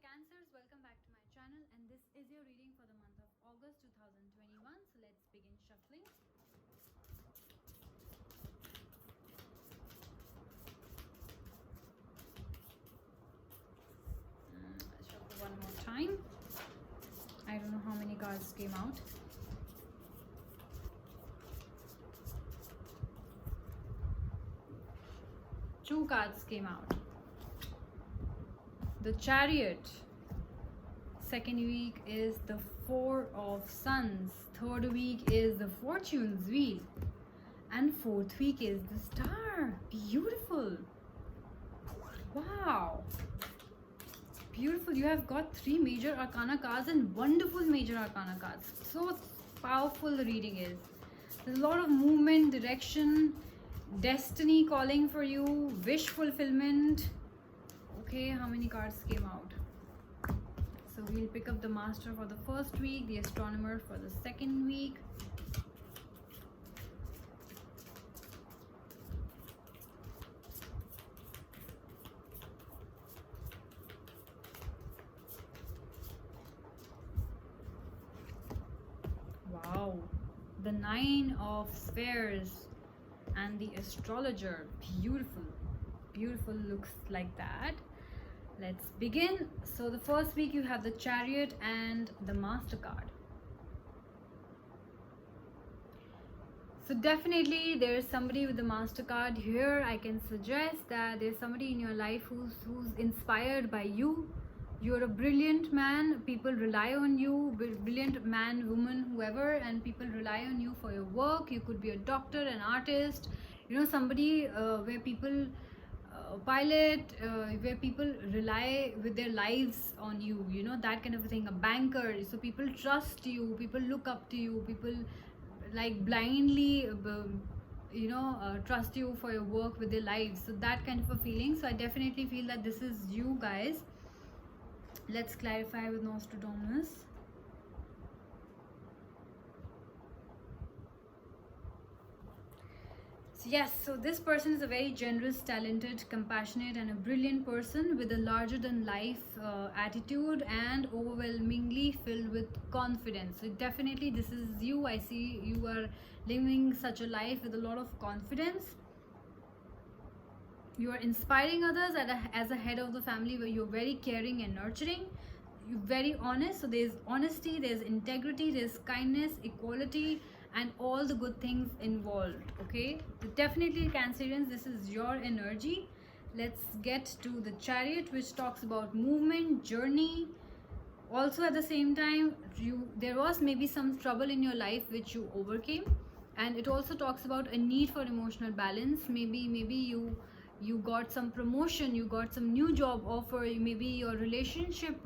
Cancers, welcome back to my channel, and this is your reading for the month of August 2021. So let's begin shuffling. Let's shuffle one more time. I don't know how many cards came out. Two cards came out. The Chariot. Second week is the Four of Suns. Third week is the Fortune's Wheel. And fourth week is the Star. Beautiful. Wow. Beautiful. You have got three major arcana cards and wonderful major arcana cards. So powerful the reading is. There's a lot of movement, direction, destiny calling for you, wish fulfillment. Okay, how many cards came out? So we'll pick up the Master for the first week, the Astronomer for the second week. Wow, the Nine of Spheres and the Astrologer. Beautiful, beautiful, looks like that. Let's begin. So the first week you have the Chariot and the Master card. So definitely there is somebody with the Master card here. I can suggest that there's somebody in your life who's inspired by you. You're a brilliant man. People rely on you. Brilliant man, woman, whoever, and people rely on you for your work. You could be a doctor, an artist, you know, somebody where people pilot, where people rely with their lives on you, you know, that kind of a thing. A banker, so people trust you, people look up to you, people like blindly trust you for your work with their lives. So that kind of a feeling. So I definitely feel that this is you guys. Let's clarify with Nostradamus. Yes, so this person is a very generous, talented, compassionate and a brilliant person with a larger than life attitude and overwhelmingly filled with confidence. So definitely this is you. I see you are living such a life with a lot of confidence. You are inspiring others as a head of the family, where you're very caring and nurturing. You're very honest, so there's honesty, there's integrity, there's kindness, equality and all the good things involved. Okay, so definitely Cancerians, this is your energy. Let's get to the Chariot, which talks about movement, journey. Also at the same time, there was maybe some trouble in your life which you overcame, and it also talks about a need for emotional balance. Maybe you got some promotion, you got some new job offer, maybe your relationship,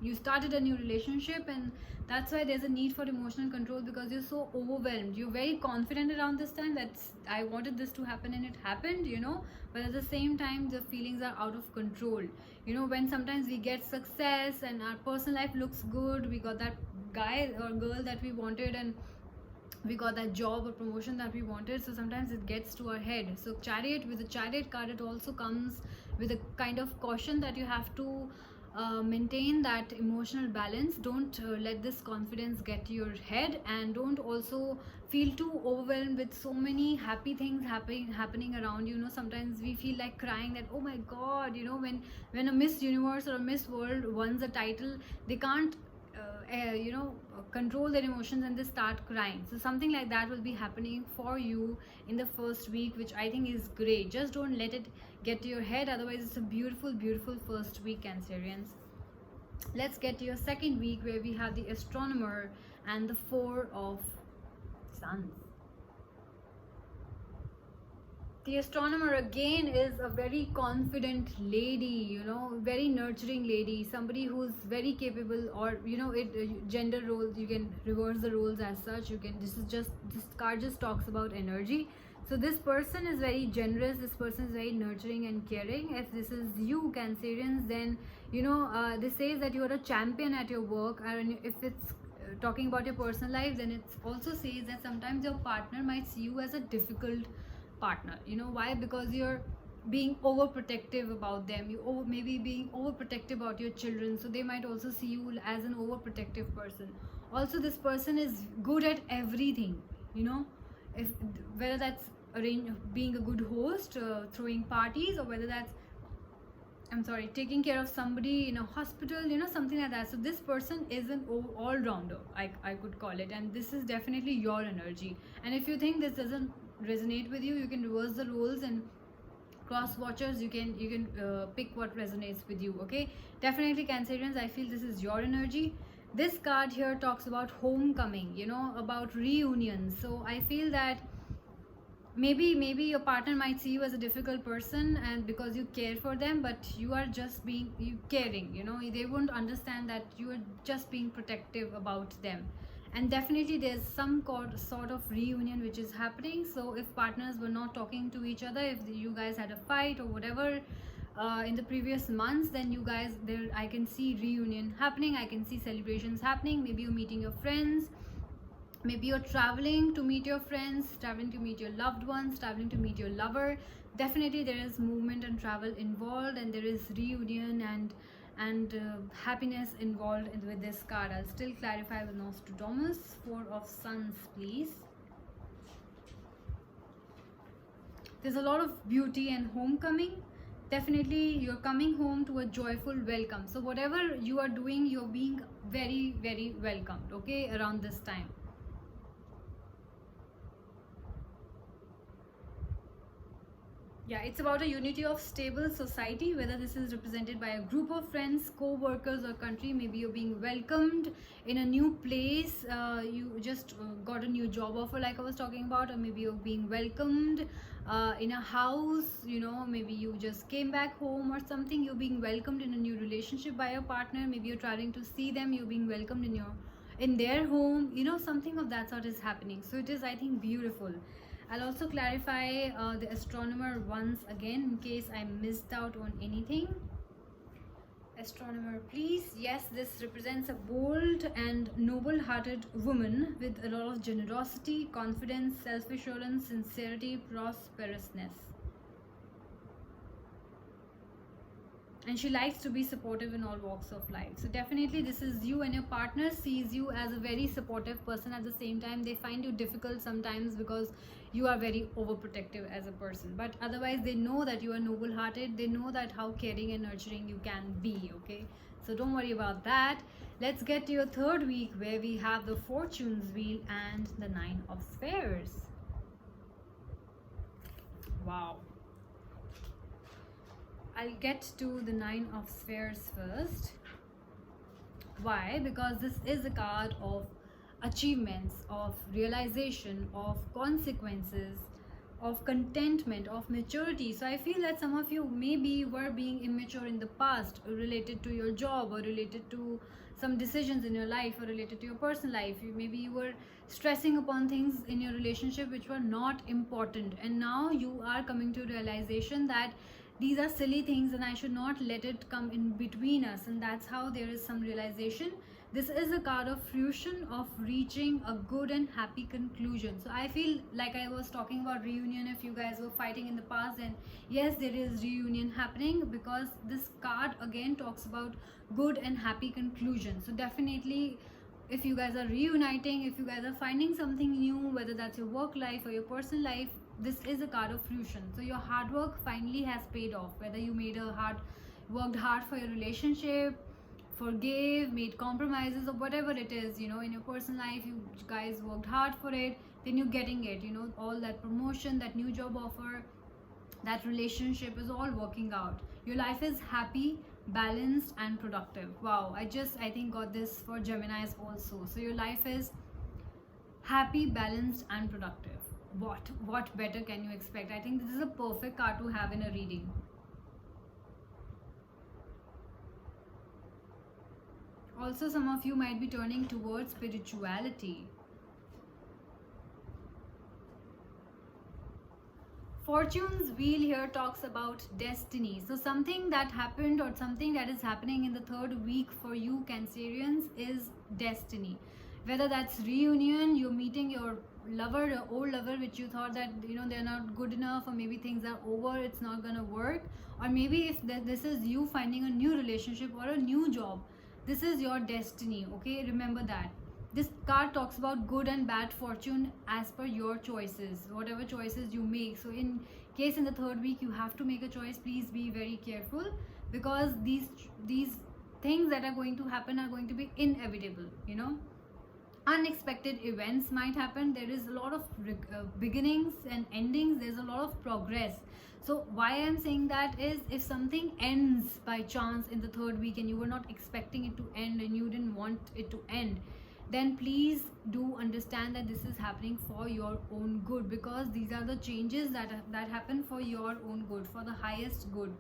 you started a new relationship, and that's why there's a need for emotional control, because you're so overwhelmed. You're very confident around this time that I wanted this to happen and it happened, you know, but at the same time the feelings are out of control. You know, when sometimes we get success and our personal life looks good, we got that guy or girl that we wanted, and we got that job or promotion that we wanted, so sometimes it gets to our head. So Chariot, with the Chariot card, it also comes with a kind of caution that you have to maintain that emotional balance. Don't let this confidence get to your head, and don't also feel too overwhelmed with so many happy things happening around you. You know, sometimes we feel like crying that, oh my god, you know, when a Miss Universe or a Miss World wins a title, they can't control their emotions and they start crying. So something like that will be happening for you in the first week, which I think is great. Just don't let it get to your head, otherwise it's a beautiful first week, Cancerians. Let's get to your second week, where we have the Astronomer and the Four of Suns. The Astronomer again is a very confident lady, you know, very nurturing lady, somebody who's very capable, or you know, gender roles, you can reverse the roles as such. You can, this card just talks about energy. So this person is very generous, this person is very nurturing and caring. If this is you, Cancerians, then you know, this says that you are a champion at your work. And if it's talking about your personal life, then it also says that sometimes your partner might see you as a difficult partner. You know why? Because you're being overprotective about them, maybe being overprotective about your children, so they might also see you as an overprotective person. Also, this person is good at everything, you know, if whether that's being a good host, throwing parties, or whether that's, I'm sorry, taking care of somebody in a hospital, you know, something like that. So this person is an all-rounder, I could call it, and this is definitely your energy. And if you think this doesn't resonate with you, you can reverse the roles and cross watchers, you can pick what resonates with you. Okay, definitely Cancerians, I feel this is your energy. This card here talks about homecoming, you know, about reunions. So I feel that maybe your partner might see you as a difficult person, and because you care for them, but you are just being caring, you know, they won't understand that you are just being protective about them. And definitely there's some sort of reunion which is happening. So if partners were not talking to each other, if you guys had a fight or whatever in the previous months, then you guys, there I can see reunion happening, I can see celebrations happening. Maybe you're meeting your friends, maybe you're traveling to meet your friends, traveling to meet your loved ones, traveling to meet your lover. Definitely there is movement and travel involved, and there is reunion and happiness involved with this card. I'll still clarify with Nostradamus. Four of Suns, please. There's a lot of beauty and homecoming. Definitely you're coming home to a joyful welcome. So whatever you are doing, you're being very, very welcomed, okay, around this time. Yeah, it's about a unity of stable society, whether this is represented by a group of friends, co-workers, or country. Maybe you're being welcomed in a new place, you just got a new job offer like I was talking about, or maybe you're being welcomed in a house, you know, maybe you just came back home or something. You're being welcomed in a new relationship by your partner. Maybe you're traveling to see them, you're being welcomed in their home, you know, something of that sort is happening. So it is, I think, beautiful. I'll also clarify the astronomer once again in case I missed out on anything. Astronomer, please. Yes, this represents a bold and noble-hearted woman with a lot of generosity, confidence, self-assurance, sincerity, prosperousness. And she likes to be supportive in all walks of life. So definitely this is you, and your partner sees you as a very supportive person. At the same time, they find you difficult sometimes because you are very overprotective as a person, but otherwise they know that you are noble hearted. They know that how caring and nurturing you can be. Okay, so don't worry about that. Let's get to your third week, where we have the Fortune's Wheel and the Nine of Spheres. Wow. I'll get to the Nine of Spheres first. Why? Because this is a card of achievements, of realization, of consequences, of contentment, of maturity. So I feel that some of you maybe were being immature in the past, related to your job, or related to some decisions in your life, or related to your personal life. Maybe you were stressing upon things in your relationship which were not important, and now you are coming to realization that these are silly things and I should not let it come in between us, and that's how there is some realization. This is a card of fruition, of reaching a good and happy conclusion. So I feel like I was talking about reunion. If you guys were fighting in the past, and yes, there is reunion happening, because this card again talks about good and happy conclusion. So definitely if you guys are reuniting, if you guys are finding something new, whether that's your work life or your personal life, this is a card of fruition. So your hard work finally has paid off, whether you worked hard for your relationship, forgave, made compromises, or whatever it is, you know, in your personal life, you guys worked hard for it, then you're getting it, you know, all that promotion, that new job offer, that relationship is all working out. Your life is happy, balanced, and productive. Wow, I think got this for Geminis also. So your life is happy, balanced, and productive. What better can you expect? I think this is a perfect card to have in a reading. Also, some of you might be turning towards spirituality. Fortune's Wheel here talks about destiny. So something that happened, or something that is happening in the third week for you Cancerians, is destiny. Whether that's reunion, you're meeting your lover, the old lover, which you thought that they're not good enough, or maybe things are over, it's not gonna work, or maybe if this is you finding a new relationship or a new job, this is your destiny. Okay, remember that. This card talks about good and bad fortune as per your choices, whatever choices you make. So in case in the third week you have to make a choice, please be very careful, because these things that are going to happen are going to be inevitable. Unexpected events might happen. There is a lot of beginnings and endings. There's a lot of progress. So why I'm saying that is, if something ends by chance in the third week and you were not expecting it to end and you didn't want it to end, then please do understand that this is happening for your own good, because these are the changes that happen for your own good, for the highest good.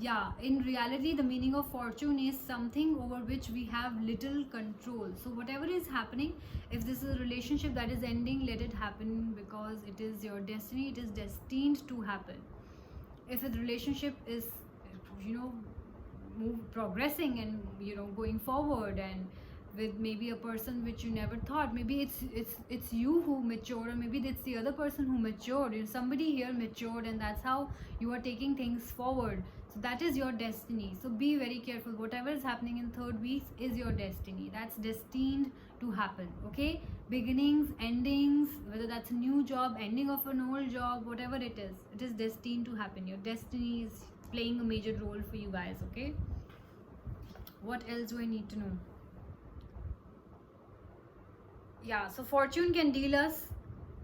Yeah, in reality, the meaning of fortune is something over which we have little control. So whatever is happening, if this is a relationship that is ending, let it happen, because it is your destiny, it is destined to happen. If the relationship is progressing and going forward, and with maybe a person which you never thought, maybe it's you who matured, or maybe it's the other person who matured, somebody here matured, and that's how you are taking things forward. So that is your destiny. So be very careful. Whatever is happening in third weeks is your destiny. That's destined to happen. Okay, beginnings, endings, whether that's a new job, ending of an old job, whatever it is destined to happen. Your destiny is playing a major role for you guys. Okay, what else do I need to know? Yeah, so fortune can deal us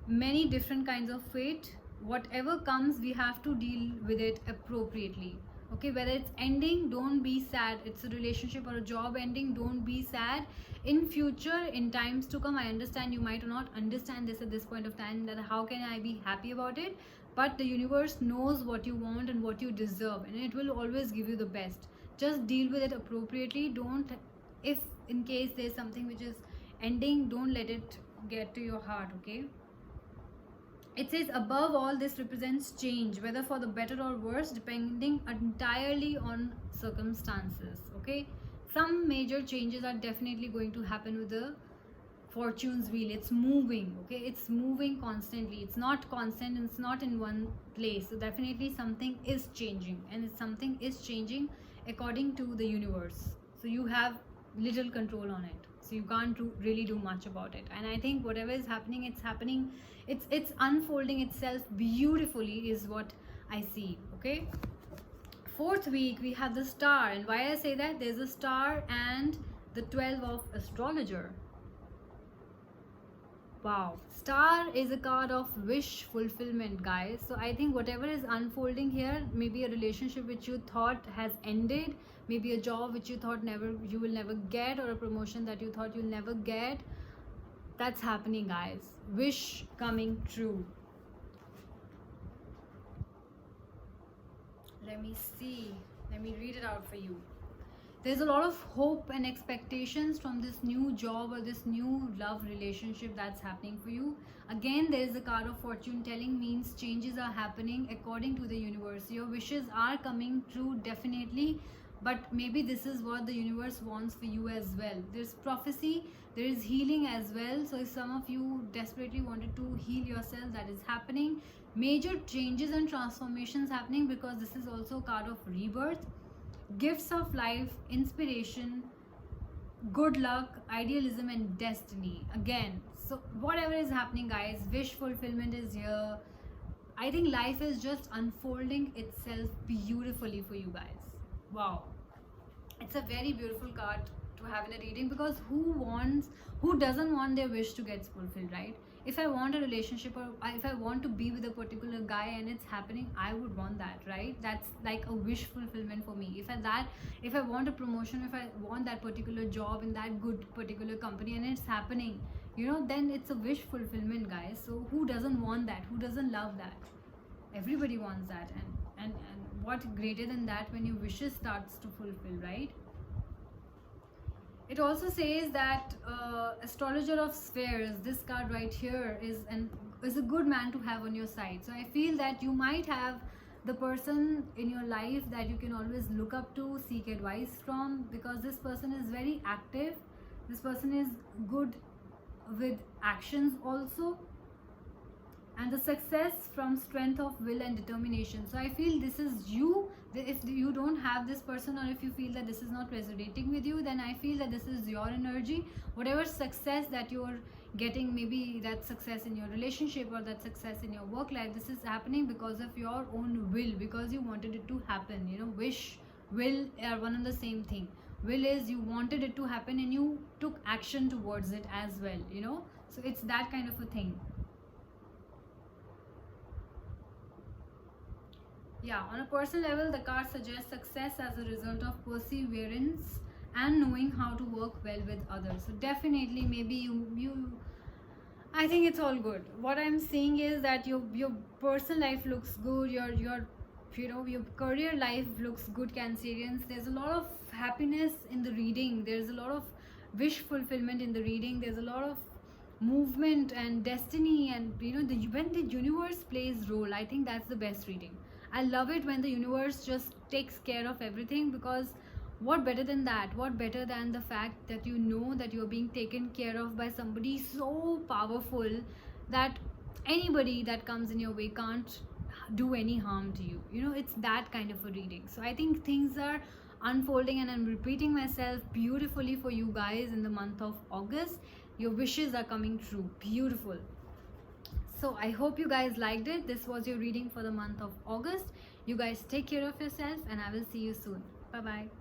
many different kinds of fate. Whatever comes, we have to deal with it appropriately. Okay, whether it's ending, don't be sad. It's a relationship or a job ending, don't be sad. In future, in times to come, I understand you might not understand this at this point of time, that how can I be happy about it, but the universe knows what you want and what you deserve, and it will always give you the best. Just deal with it appropriately. Don't, if in case there's something which is ending, don't let it get to your heart. Okay, it says above all, this represents change, whether for the better or worse, depending entirely on circumstances. Okay, some major changes are definitely going to happen with the fortune's wheel. It's moving. Okay, it's moving constantly. It's not constant, and it's not in one place. So definitely something is changing, and something is changing according to the universe. So you have little control on it, so you can't really do much about it. And I think whatever is happening, it's unfolding itself beautifully, is what I see. Okay, fourth week we have the star. And why I say that, there's a star and the 12 of astrologer. Wow, star is a card of wish fulfillment, guys. So I think whatever is unfolding here, maybe a relationship which you thought has ended, maybe a job which you thought you will never get, or a promotion that you thought you'll never get, that's happening, guys. Wish coming true. Let me see, let me read it out for you. There's a lot of hope and expectations from this new job or this new love relationship that's happening for you. Again, there is a card of fortune telling, means changes are happening according to the universe. Your wishes are coming true, definitely, but maybe this is what the universe wants for you as well. There's prophecy, there is healing as well. So if some of you desperately wanted to heal yourself, that is happening. Major changes and transformations happening, because this is also a card of rebirth. Gifts of life, inspiration, good luck, idealism, and destiny. Again, so whatever is happening, guys, wish fulfillment is here. I think life is just unfolding itself beautifully for you guys. Wow, it's a very beautiful card to have in a reading, because who doesn't want their wish to get fulfilled, right? If I want a relationship, or if I want to be with a particular guy and it's happening, I would want that, right? That's like a wish fulfillment for me. If I want a promotion, if I want that particular job in that good particular company and it's happening, then it's a wish fulfillment, guys. So who doesn't want that? Who doesn't love that? Everybody wants that. And what greater than that when your wishes starts to fulfill, right? It also says that astrologer of spheres, this card right here, is a good man to have on your side. So I feel that you might have the person in your life that you can always look up to, seek advice from, because this person is very active. This person is good with actions also. and the success from strength of will and determination. So I feel this is you. If you don't have this person, or if you feel that this is not resonating with you, then I feel that this is your energy. Whatever success that you're getting, maybe that success in your relationship or that success in your work life, this is happening because of your own will, because you wanted it to happen. You know, wish, will are one and the same thing. Will is you wanted it to happen and you took action towards it as well, you know. So it's that kind of a thing. Yeah, on a personal level, the card suggests success as a result of perseverance and knowing how to work well with others. So definitely, maybe you I think it's all good. What I'm saying is that your personal life looks good, your you know, your career life looks good, Cancerians. There's a lot of happiness in the reading. There's a lot of wish fulfillment in the reading. There's a lot of movement and destiny, and you know, when the universe plays role, I think that's the best reading. I love it when the universe just takes care of everything, because what better than that? What better than the fact that you know that you're being taken care of by somebody so powerful that anybody that comes in your way can't do any harm to you. You know, it's that kind of a reading. So I think things are unfolding, and I'm repeating myself beautifully for you guys in the month of August. Your wishes are coming true. Beautiful. So I hope you guys liked it. This was your reading for the month of August. You guys take care of yourself, and I will see you soon. Bye bye.